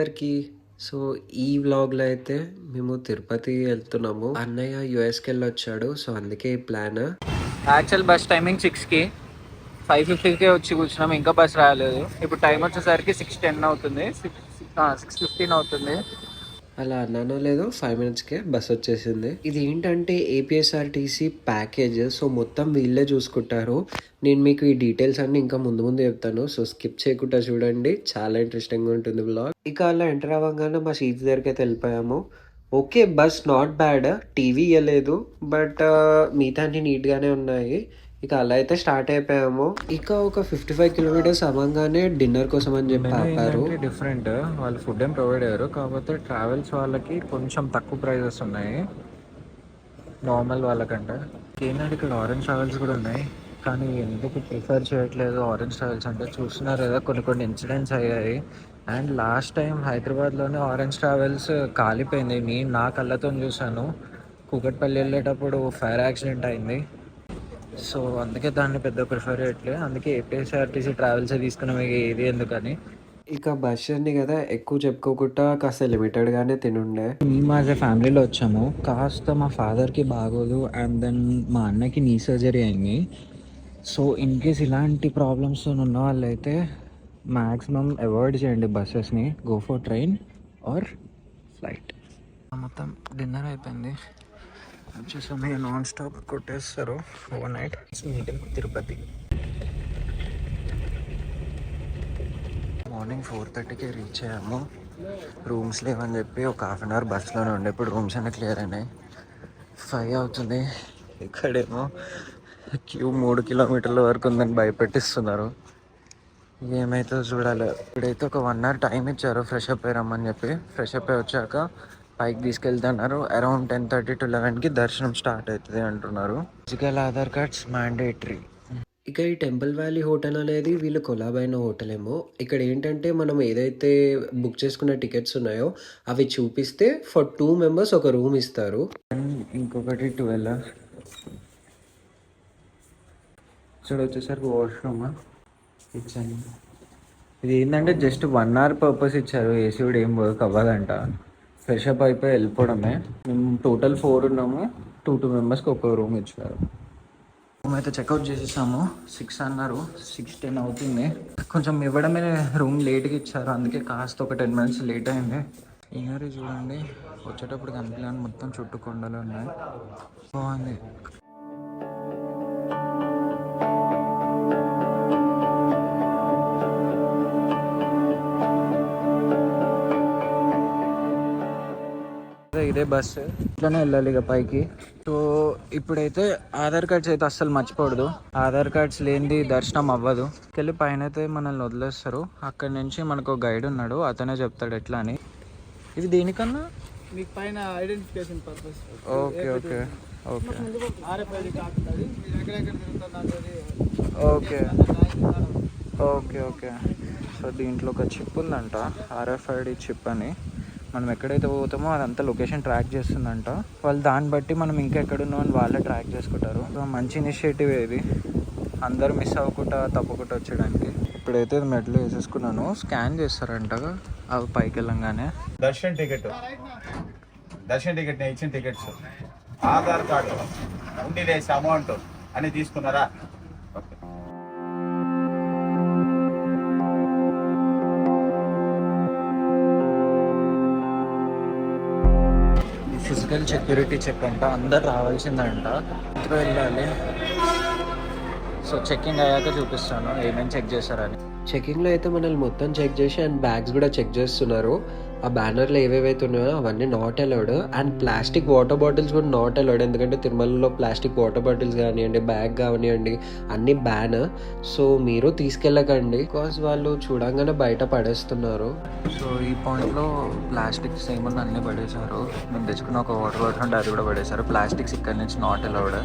అందరికీ. సో, ఈ వ్లాగ్‌లో అయితే మేము తిరుపతి ఎళ్తున్నాము. అన్నయ్య యూఎస్‌కెళ్ళొచ్చాడు. సో, అందుకే ఈ ప్లాన్. యాక్చువల్ బస్ టైమింగ్ 6కి 5:50కే వచ్చి కూర్చున్నాం. ఇంకా బస్ రాలేదు. ఇప్పుడు టైం వచ్చేసరికి 6:10 అవుతుంది. 6:15 అవుతుంది. అలా అన్నానో లేదో 5 మినిట్స్‌కే బస్ వచ్చేసింది. ఇదేంటంటే ఏపీఎస్ఆర్టీసీ ప్యాకేజ్. సో, మొత్తం వీళ్ళే చూసుకుంటారు. నేను మీకు ఈ డీటెయిల్స్ అన్నీ ఇంకా ముందు ముందు చెప్తాను. సో, స్కిప్ చేయకుండా చూడండి. చాలా ఇంట్రెస్టింగ్‌గా ఉంటుంది వ్లాగ్. ఇక అలా ఎంటర్ అవ్వంగానే మా సీట్స్ దగ్గరికైతే వెళ్ళిపోయాము. Okay, bus not bad. TV ఇయ్యలేదు. బట్ మిగతా అన్నీ నీట్‌గానే ఉన్నాయి. ఇక అలా అయితే స్టార్ట్ అయిపోయాము. ఇక ఒక 55 కిలోమీటర్స్ అవ్వంగానే డిన్నర్ కోసం అని చెప్పి ఆపారు. డిఫరెంట్, వాళ్ళు ఫుడ్ ఏం ప్రొవైడ్ అయ్యారు. కాకపోతే ట్రావెల్స్ వాళ్ళకి కొంచెం తక్కువ ప్రైజెస్ ఉన్నాయి నార్మల్ వాళ్ళకంటే. ఏంటంటే ఇక్కడ ఆరెంజ్ ట్రావెల్స్ కూడా ఉన్నాయి, కానీ ఎందుకు ప్రిఫర్ చేయట్లేదు ఆరెంజ్ ట్రావెల్స్ అంటే చూస్తున్నారు కదా కొన్ని కొన్ని ఇన్సిడెంట్స్ అయ్యాయి. అండ్ లాస్ట్ టైం హైదరాబాద్లోనే ఆరెంజ్ ట్రావెల్స్ కాలిపోయింది. నేను నా కళ్ళతో చూశాను. కూకట్పల్లి వెళ్ళేటప్పుడు ఫైర్ యాక్సిడెంట్ అయింది. సో అందుకే దాన్ని పెద్ద ప్రిఫర్ చేయట్లేదు. అందుకే ఏపీఎస్ఆర్టీసీ ట్రావెల్స్ తీసుకున్నాం. ఇది ఎందుకని ఇక బస్ జర్నీ కదా, ఎక్కువ చెప్పుకోకుండా కాస్త లిమిటెడ్గానే తినుండే. మేము యాజ్ ఎ ఫ్యామిలీలో వచ్చాము. కాస్త మా ఫాదర్కి బాగోదు అండ్ దెన్ మా అన్నకి నీ సర్జరీ అయింది. సో ఇన్ కేస్ ఇలాంటి ప్రాబ్లమ్స్ ఉన్న వాళ్ళైతే మ్యాక్సిమం అవాయిడ్ చేయండి బస్సెస్ని. Go for train or flight. మొత్తం డిన్నర్ అయిపోయింది. వచ్చేసి నాన్ స్టాప్ కొట్టేస్తారు overnight. Meeting Tirupati. Morning 4:30కి రీచ్ అయ్యాము. రూమ్స్ లేవని చెప్పి ఒక హాఫ్ అన్ అవర్ బస్లోనే ఉండే. ఇప్పుడు రూమ్స్ అన్నీ క్లియర్ అయినాయి. 5 అవుతుంది. ఇక్కడేమో క్యూ 3 కిలోమీటర్ల వరకు ఉందని భయపెట్టిస్తున్నారు. ఏమైతుందో చూడాలి. ఇప్పుడైతే ఒక 1 అవర్ టైం ఇచ్చారు ఫ్రెష్ అప్ అయ్యి రమ్మని చెప్పి. ఫ్రెష్ అప్ అయి వచ్చాక పైకి తీసుకెళ్తున్నారు. అరౌండ్ 10:30 to 11కి దర్శనం స్టార్ట్ అవుతుంది అంటున్నారు. Physical Aadhaar cards mandatory. ఇక ఈ టెంపుల్ వ్యాలీ హోటల్ అనేది వీళ్ళు కొలాబ్ అయిన హోటల్ ఏమో. ఇక్కడ ఏంటంటే మనం ఏదైతే బుక్ చేసుకున్న టికెట్స్ ఉన్నాయో అవి చూపిస్తే ఫర్ 2 మెంబర్స్ ఒక రూమ్ ఇస్తారు. ఇంకొకటి 12. ఇక్కడ వచ్చేసరికి వాష్రూమ్, కిచెన్. ఇది ఏంటంటే జస్ట్ 1 అవర్ పర్పస్ ఇచ్చారు. ఏసీ కూడా ఏం వర్క్ అవ్వదంట. ఫ్రెష్ అప్ అయిపోయి వెళ్ళిపోవడమే. మేము టోటల్ 4 ఉన్నాము. 2 మెంబర్స్కి ఒక రూమ్ ఇచ్చారు. రూమ్ అయితే చెక్అవుట్ చేసేసాము. 6 అన్నారు. 6:10 అవుతుంది. కొంచెం ఇవ్వడమే రూమ్ లేట్గా ఇచ్చారు, అందుకే కాస్త ఒక 10 మినిట్స్ లేట్ అయింది. సీనరీ చూడండి, వచ్చేటప్పుడు కనిపించని మొత్తం చుట్టూ కొండలు ఉన్నాయి. బాగుంది. ఇదే బస్సు, ఇట్లనే వెళ్ళాలి ఇక పైకి. సో ఇప్పుడైతే ఆధార్ కార్డ్స్ అయితే అస్సలు మర్చిపోకూడదు. ఆధార్ కార్డ్స్ లేనిది దర్శనం అవ్వదు. వెళ్ళి పైన అయితే మనల్ని వదిలేస్తారు. అక్కడి నుంచి మనకు గైడ్ ఉన్నాడు, అతనే చెప్తాడు ఎట్లా అని. ఇది దేనికన్నా మీకు పైన identification purpose. Okay okay okay okay okay okay. So దీంట్లో ఒక చిప్ ఉందంట, ఆర్ఎఫ్ఐడి చిప్ అని. మనం ఎక్కడైతే పోతామో అదంతా లొకేషన్ ట్రాక్ చేస్తుందంట. వాళ్ళు దాన్ని బట్టి మనం ఇంకా ఎక్కడున్నాం అని వాళ్ళే ట్రాక్ చేసుకుంటారు. సో మంచి ఇనిషియేటివ్ ఇది, అందరూ మిస్ అవ్వకుండా తప్పకుండా వచ్చేయడానికి. ఇప్పుడైతే మెట్లు వేసేసుకున్నాను. స్కాన్ చేస్తారంట అవి పైకి వెళ్ళంగానే. దర్శన్ టికెట్ ఇచ్చిన టికెట్స్, ఆధార్ కార్డు, ఉండి లేసి అమౌంట్ అని తీసుకున్నారా? ఓకే. ఫిజికల్ సెక్యూరిటీ చెక్ అంట, అందరు రావాల్సిందంట. ఇంట్లో వెళ్ళాలి. సో చెక్కింగ్ అయ్యాక చూపిస్తాను ఏమేమి చెక్ చేశారని. చెకింగ్లో అయితే మనల్ని మొత్తం చెక్ చేసి అండ్ బ్యాగ్స్ కూడా చెక్ చేస్తున్నారు. ఆ బ్యానర్లో ఏవేవైతే ఉన్నాయో అవన్నీ not allowed. And plastic water bottles కూడా నాట్ అలౌడ్. ఎందుకంటే తిరుమలలో ప్లాస్టిక్ వాటర్ బాటిల్స్ కానివ్వండి, బ్యాగ్ కానివ్వండి, అన్నీ బ్యాన్. సో మీరు తీసుకెళ్ళకండి, బికాస్ వాళ్ళు చూడంగానే బయట పడేస్తున్నారు. సో ఈ పాయింట్లో ప్లాస్టిక్స్ ఏమన్నా అన్నీ పడేశారు. మేము తెచ్చుకున్న ఒక వాటర్ బాటిల్ ఉంటే అది కూడా పడేశారు. ప్లాస్టిక్స్ ఇక్కడ నుంచి నాట్ అలౌడ్.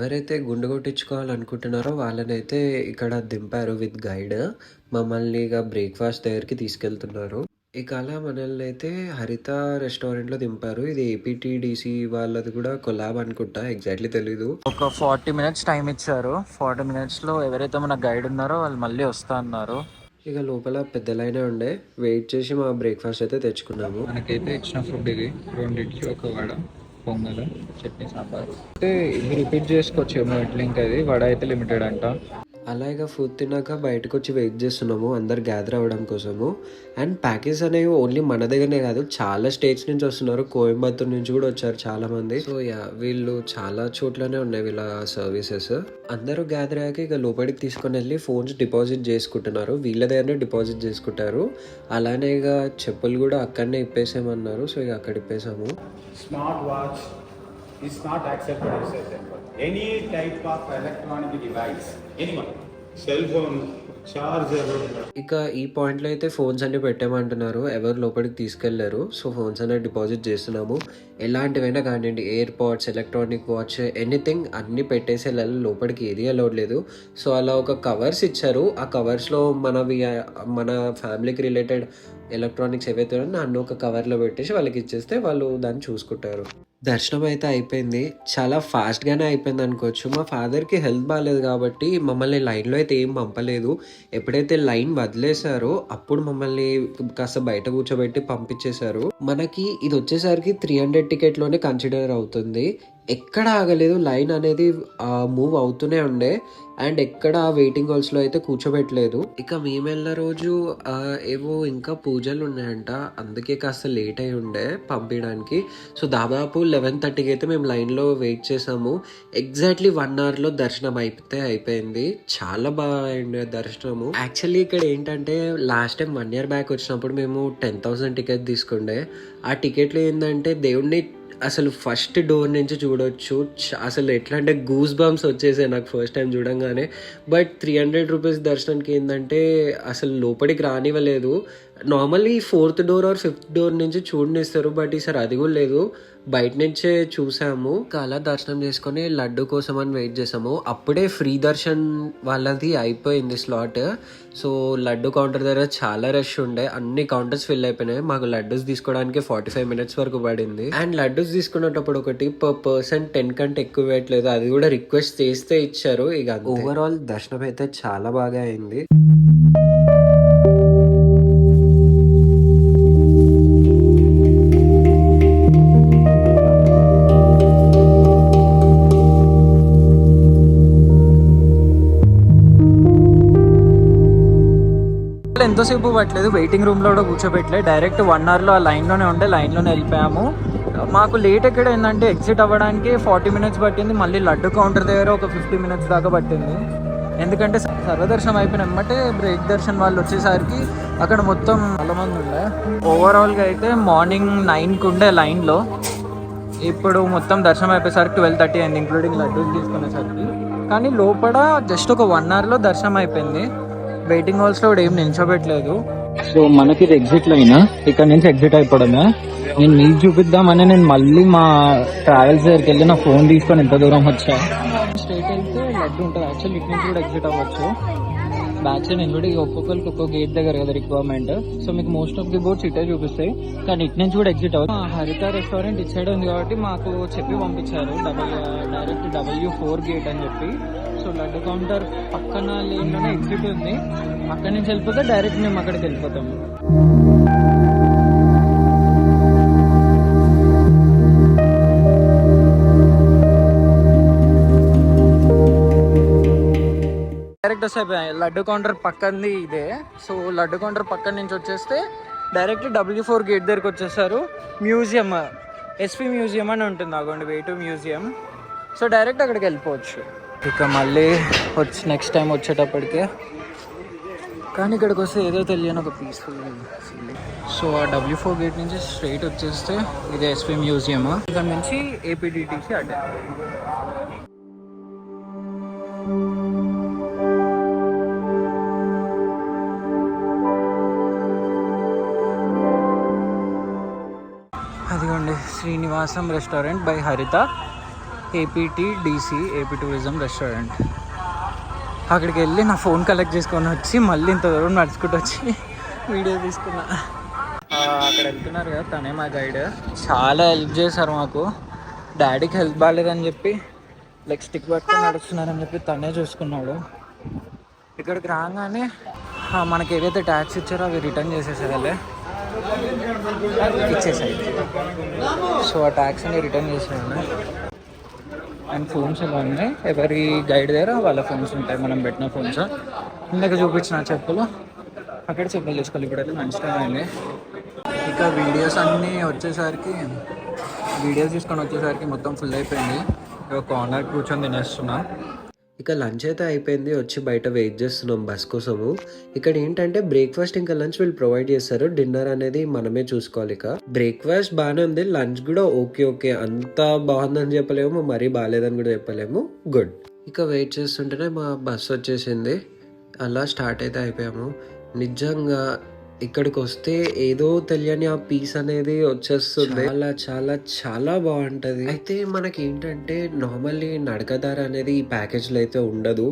ఎవరైతే గుండు కొట్టించుకోవాలనుకుంటున్నారో వాళ్ళనైతే ఇక్కడ దింపారు విత్ గైడ్. మమ్మల్ని ఇక బ్రేక్ఫాస్ట్ దగ్గరికి తీసుకెళ్తున్నారు. ఇక అలా మనల్ని అయితే హరిత రెస్టారెంట్లో దింపారు. ఇది ఏపీటీడీసీ వాళ్ళది కూడా కొలాబ్ అనుకుంటా, ఎగ్జాక్ట్లీ తెలీదు. ఒక 40 మినిట్స్ టైం ఇచ్చారు. 40 మినిట్స్లో ఎవరైతే మన గైడ్ ఉన్నారో వాళ్ళు మళ్ళీ వస్తా అన్నారు. ఇక లోపల పెద్ద లైనే ఉండే, వెయిట్ చేసి మా బ్రేక్ఫాస్ట్ అయితే తెచ్చుకున్నాము. మనకైతే ఇచ్చిన ఫుడ్ ఇది, 2 ఇడ్లీ, ఒక వడ, పొంగల్, చట్నీ, సాంబార్. అంటే ఇది రిపీట్ చేసుకోవచ్చేమో ఇడ్లీ, ఇంకా ఇది వడ అయితే లిమిటెడ్ అంట. అలా ఇక ఫుడ్ తిన్నాక బయటకు వచ్చి వెయిట్ చేస్తున్నాము అందరు గ్యాదర్ అవ్వడం కోసము. అండ్ ప్యాకేజ్ అనేవి ఓన్లీ మన దగ్గరనే కాదు, చాలా స్టేట్స్ నుంచి వస్తున్నారు. కోయంబత్తూర్ నుంచి కూడా వచ్చారు చాలా మంది. సో వీళ్ళు చాలా చోట్లనే ఉన్నాయి వీళ్ళ సర్వీసెస్. అందరూ గ్యాదర్ అయ్యాక ఇక లోపలికి తీసుకొని వెళ్ళి ఫోన్స్ డిపాజిట్ చేసుకుంటున్నారు. వీళ్ళ దగ్గరనే డిపాజిట్ చేసుకుంటారు. అలానే ఇక చెప్పులు కూడా అక్కడనే ఇప్పేసామన్నారు. సో ఇక అక్కడ ఇప్పేసాము. Smart watch is not accepted as a temple. Any type of electronic device, anyone, cell phone, charger. ఇక ఈ పాయింట్లో అయితే ఫోన్స్ అన్ని పెట్టామంటున్నారు. ఎవరు లోపలికి తీసుకెళ్లారు. సో ఫోన్స్ అనేది డిపాజిట్ చేస్తున్నాము. ఎలాంటివైనా కానివ్వండి, AirPods, electronic watch, anything అన్ని పెట్టేసి వెళ్ళాలి. లోపలికి ఏది అలౌడ్ లేదు. సో అలా ఒక కవర్స్ ఇచ్చారు. ఆ కవర్స్లో మన ఫ్యామిలీకి రిలేటెడ్ ఎలక్ట్రానిక్స్ ఏవైతే ఉన్నాయో అన్ని ఒక కవర్లో పెట్టేసి వాళ్ళకి ఇచ్చేస్తే వాళ్ళు దాన్ని చూసుకుంటారు. దర్శనం అయితే అయిపోయింది. చాలా ఫాస్ట్గానే అయిపోయింది అనుకోవచ్చు. మా ఫాదర్కి హెల్త్ బాగాలేదు కాబట్టి మమ్మల్ని లైన్లో అయితే ఏం పంపలేదు. ఎప్పుడైతే లైన్ వదిలేశారో అప్పుడు మమ్మల్ని కాస్త బయట కూర్చోబెట్టి పంపించేశారు. మనకి ఇది వచ్చేసరికి 300 టికెట్లోనే కన్సిడర్ అవుతుంది. ఎక్కడ ఆగలేదు, లైన్ అనేది మూవ్ అవుతూనే ఉండే. అండ్ ఎక్కడ వెయిటింగ్ హాల్స్లో అయితే కూర్చోబెట్టలేదు. ఇక మేము వెళ్ళిన రోజు ఏవో ఇంకా పూజలు ఉన్నాయంట, అందుకే కాస్త లేట్ అయి ఉండే పంపించడానికి. సో దాదాపు 11:30కి అయితే మేము లైన్లో వెయిట్ చేసాము. ఎగ్జాక్ట్లీ 1 అవర్లో దర్శనం అయిపోయింది. చాలా బాగా అయింది దర్శనము. యాక్చువల్లీ ఇక్కడ ఏంటంటే లాస్ట్ టైం 1 year బ్యాక్ వచ్చినప్పుడు మేము 10,000 టికెట్ తీసుకుండే. ఆ టికెట్లో ఏంటంటే దేవుడిని అసలు ఫస్ట్ డోర్ నుంచి చూడొచ్చు. అసలు ఎట్లా అంటే గూస్ బంప్స్ వచ్చేసాయి నాకు ఫస్ట్ టైం చూడంగానే. బట్ 300 రూపీస్ దర్శనానికి ఏంటంటే అసలు లోపలికి రానివ్వలేదు. Normally 4th door are 5th door నుంచి చూడనిస్తారు, బట్ ఈసారి అది కూడా లేదు. బయట నుంచే చూసాము. అలా దర్శనం చేసుకొని లడ్డు కోసం అని వెయిట్ చేసాము. అప్పుడే ఫ్రీ దర్శన్ వాళ్ళది అయిపోయింది స్లాట్. సో లడ్డు కౌంటర్ దగ్గర చాలా రష్ ఉండే, అన్ని కౌంటర్స్ ఫిల్ అయిపోయినాయి. మాకు లడ్డూస్ తీసుకోవడానికి 45 minutes వరకు పడింది. అండ్ లడ్డూస్ తీసుకునేటప్పుడు ఒకటి per person 10 కంటే ఎక్కువ వేయట్లేదు, అది కూడా రిక్వెస్ట్ చేస్తే ఇచ్చారు. ఇక ఓవరాల్ దర్శనం అయితే చాలా బాగా అయింది. ఎంతసేపు పట్టలేదు, వెయిటింగ్ రూమ్లో కూడా కూర్చోబెట్టలే, డైరెక్ట్ 1 అవర్లో ఆ లైన్లోనే ఉండే, లైన్లోనే వెళ్ళిపోయాము. మాకు లేట్ ఎక్కడ ఏంటంటే ఎగ్జిట్ అవ్వడానికి 40 minutes పట్టింది. మళ్ళీ లడ్డు కౌంటర్ దగ్గర ఒక 50 minutes దాకా పట్టింది. ఎందుకంటే సర్వదర్శనం అయిపోయిన వెంబటే బ్రేక్ దర్శన్ వాళ్ళు వచ్చేసరికి అక్కడ మొత్తం చాలా మంది ఉండే. ఓవరాల్గా అయితే మార్నింగ్ 9కి ఉండే లైన్లో, ఇప్పుడు మొత్తం దర్శనం అయిపోయేసరికి 12:30 అయింది, ఇంక్లూడింగ్ లడ్డూస్ తీసుకునేసరికి. కానీ లోపల జస్ట్ ఒక 1 అవర్లో దర్శనం అయిపోయింది. వెయిటింగ్ హాల్స్ లో కూడా ఏం నిల్చోబెట్టలేదు. సో మనకి ఇది ఎగ్జిట్ లైన్, ఇక్కడ నుంచి ఎగ్జిట్ అయిపోవడమే. నేను మీకు చూపిద్దామని నేను మళ్ళీ మా ట్రావెల్స్ దగ్గరికి వెళ్ళి నా ఫోన్ తీసుకొని ఎంత దూరం వచ్చా. స్ట్రైట్ వెళ్తే లడ్డు ఉంటుంది. యాక్చువల్లీ ఇటు నుంచి కూడా ఎగ్జిట్ అవ్వచ్చు. బ్యాక్ సైడ్ ఇంకోటి ఒక్కొక్కరికి ఒక్కొక్క గేట్ దగ్గర కదా రిక్వైర్మెంట్. సో మీకు మోస్ట్ ఆఫ్ ది బోర్డ్స్ ఇటే చూపిస్తాయి, కానీ ఇటు నుంచి కూడా ఎగ్జిట్ అవ్వచ్చు. హరిత రెస్టారెంట్ ఇటు సైడ్ ఉంది కాబట్టి మాకు చెప్పి పంపించారు డైరెక్ట్ W4 గేట్ అని చెప్పి. సో లడ్డు కౌంటర్ పక్కన లేన్లోనే ఎగ్జిట్ ఉంది, అక్కడి నుంచి వెళ్ళిపోతే డైరెక్ట్ మేము అక్కడికి వెళ్ళిపోతాము. డైరెక్ట్ వస్తే లడ్డు కౌంటర్ పక్కనది ఇదే. సో లడ్డు కౌంటర్ పక్కన నుంచి వచ్చేస్తే డైరెక్ట్ W4 గేట్ దగ్గరికి వచ్చేస్తారు. మ్యూజియం, ఎస్పీ మ్యూజియం అని ఉంటుంది, అగోండి way to museum. So direct అక్కడికి వెళ్ళిపోవచ్చు. ఇక మళ్ళీ నెక్స్ట్ టైం వచ్చేటప్పటికే, కానీ ఇక్కడికి వస్తే ఏదో తెలియని ఒక పీస్ఫుల్ ఫీలింగ్. సో ఆ W4 గేట్ నుంచి స్ట్రైట్ వచ్చేస్తే ఇది ఎస్పీ మ్యూజియం, ఇక్కడ నుంచి ఏపీడీటీసీ అడ్డా. అదిగోండి శ్రీనివాసం రెస్టారెంట్ బై హరిత. APT DC AP tourism restaurant. అక్కడికి వెళ్ళి నా ఫోన్ కలెక్ట్ చేసుకొని వచ్చి మళ్ళీ ఇంత దూరం నడుచుకుంటూ వచ్చి వీడియో తీసుకున్నా. అక్కడ వెళ్తున్నారు కదా, తనే మా గైడ్. చాలా హెల్ప్ చేశారు మాకు. డాడీకి హెల్ప్ బాగాలేదని చెప్పి లైక్ స్టిక్ పట్టుకొని నడుస్తున్నారని చెప్పి తనే చూసుకున్నాడు. ఇక్కడికి రాగానే మనకి ఏదైతే ట్యాక్స్ ఇచ్చారో అవి రిటర్న్ చేసేసేయాలి, ఇచ్చేసాయి. సో ఆ ట్యాక్స్ని రిటర్న్ చేసేయాలి. అండ్ ఫోన్స్ ఇలా ఉన్నాయి, ఎవరి గైడ్ దగ్గర వాళ్ళ ఫోన్స్ ఉంటాయి, మనం పెట్టిన ఫోన్స్. ఇందాక చూపించిన చెప్పులు అక్కడ చెప్పులు తీసుకోవాలి. ఇప్పుడైతే మంచి టైం అయింది. ఇక వీడియోస్ తీసుకొని వచ్చేసరికి మొత్తం ఫుల్ అయిపోయింది. ఇక కార్నర్ కూర్చొని తినేస్తున్నా. ఇక లంచ్ అయితే అయిపోయింది, వచ్చి బయట వెయిట్ చేస్తున్నాం బస్ కోసము. ఇక్కడ ఏంటంటే బ్రేక్ఫాస్ట్ ఇంకా లంచ్ వీళ్ళు ప్రొవైడ్ చేస్తారు, డిన్నర్ అనేది మనమే చూసుకోవాలి. ఇక బ్రేక్ఫాస్ట్ బాగానే ఉంది, లంచ్ కూడా ఓకే అంత బాగుందని చెప్పలేము, మరీ బాగాలేదని కూడా చెప్పలేము, గుడ్. ఇక వెయిట్ చేస్తుంటేనే మా బస్ వచ్చేసింది, అలా స్టార్ట్ అయితే అయిపోయాము. నిజంగా ఇక్కడికి వస్తే ఏదో తెలియని ఆ పీస్ అనేది వచ్చేస్తుంది, చాలా చాలా చాలా బాగుంటది. అయితే మనకి ఏంటంటే నార్మల్లీ నడకదారి అనేది ఈ ప్యాకేజ్ లో అయితే ఉండదు.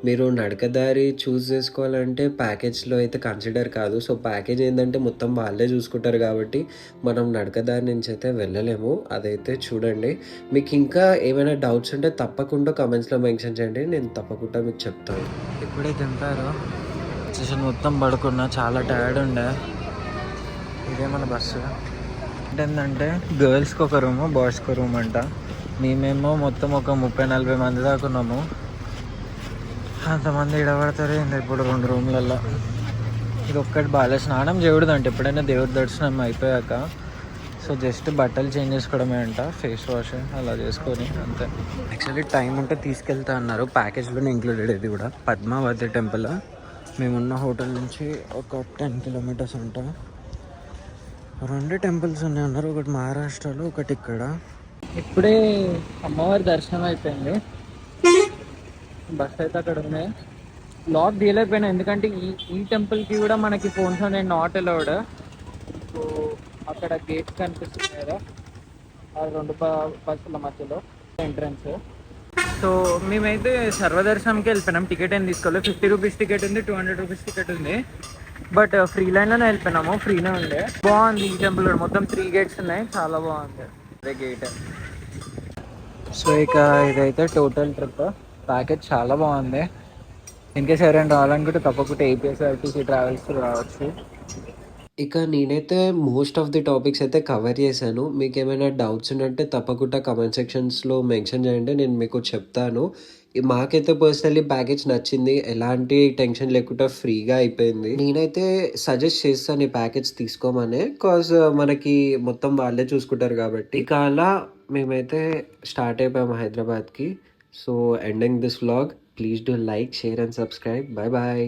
మీరు నడకదారి చూస్ చేసుకోవాలంటే ప్యాకేజ్ లో అయితే కన్సిడర్ కాదు. సో ప్యాకేజ్ ఏంటంటే మొత్తం వాళ్ళే చూసుకుంటారు కాబట్టి మనం నడకదారి నుంచి అయితే వెళ్ళలేము. అదైతే చూడండి. మీకు ఇంకా ఏమైనా డౌట్స్ ఉంటే తప్పకుండా కమెంట్స్ లో మెన్షన్ చేయండి, నేను తప్పకుండా మీకు చెప్తాను. ఇప్పుడే తింటారు. స్టేషన్ మొత్తం పడుకున్నా, చాలా టైర్డ్ ఉండే. ఇదే మన బస్సు. ఏంటంటే గర్ల్స్కి ఒక రూమ్, బాయ్స్కి ఒక రూమ్ అంట. మేమేమో మొత్తం ఒక 30-40 మంది దాకా ఉన్నాము. అంతమంది ఇడబడతారు ఇప్పుడు 2 రూమ్లలో. ఇది ఒక్కటి బాగా స్నానం చేయకూడదంటే ఎప్పుడైనా దేవుడి దర్శనం అయిపోయాక. సో జస్ట్ బట్టలు చేంజ్ చేసుకోవడమే అంట, ఫేస్ వాష్ అలా చేసుకొని అంతే. యాక్చువల్లీ టైం ఉంటే తీసుకెళ్తా అన్నారు, ప్యాకేజ్లోనే ఇంక్లూడెడ్. ఇది కూడా పద్మావతి టెంపుల్. మేమున్న హోటల్ నుంచి ఒక 10 కిలోమీటర్స్ అంట. 2 టెంపుల్స్ ఉన్నాయి అన్నారు, ఒకటి మహారాష్ట్రలో, ఒకటి ఇక్కడ. ఇప్పుడే అమ్మవారి దర్శనం అయిపోయింది. బస్ అయితే అక్కడ ఉన్నాయి. లాక్ తీయలేకపోయినా, ఎందుకంటే ఈ టెంపుల్కి కూడా మనకి ఫోన్స్ అనేవి నాట్ అలౌడ్. సో అక్కడ గేట్ కనిపిస్తుంది కదా, ఆ 2 బస్సుల మధ్యలో ఎంట్రన్స్. సో మేమైతే సర్వదర్శనంకి వెళ్ళిపోయినాం. టికెట్ ఏం తీసుకోలేదు, 50 రూపీస్ టికెట్ ఉంది, 200 రూపీస్ టికెట్ ఉంది. బట్ ఫ్రీ లైన్లోనే వెళ్ళిపోయినాము, ఫ్రీనే ఉండే. బాగుంది ఈ టెంపుల్ కూడా, మొత్తం 3 గేట్స్ ఉన్నాయి, చాలా బాగుంది అదే గేట్. సో ఇక ఇదైతే టోటల్ ట్రిప్. ప్యాకేజ్ చాలా బాగుంది. ఇన్కేస్ ఎవరైనా రావాలనుకుంటే తప్పకుండా ఏపీఎస్ఆర్టీసీ ట్రావెల్స్ రావచ్చు. ఇక నేనైతే మోస్ట్ ఆఫ్ ది టాపిక్స్ అయితే కవర్ చేశాను. మీకు ఏమైనా డౌట్స్ ఉన్నట్టే తప్పకుండా కమెంట్ సెక్షన్స్లో మెన్షన్ చేయండి, నేను మీకు చెప్తాను. మాకైతే పర్సనల్లీ ప్యాకేజ్ నచ్చింది, ఎలాంటి టెన్షన్ లేకుండా ఫ్రీగా అయిపోయింది. నేనైతే సజెస్ట్ చేస్తాను ఈ ప్యాకేజ్ తీసుకోమని, కాజ్ మనకి మొత్తం వాళ్ళే చూసుకుంటారు కాబట్టి. ఇక అలా మేమైతే స్టార్ట్ అయిపోయాము హైదరాబాద్కి. So ending this vlog, please do like, share and subscribe. Bye bye.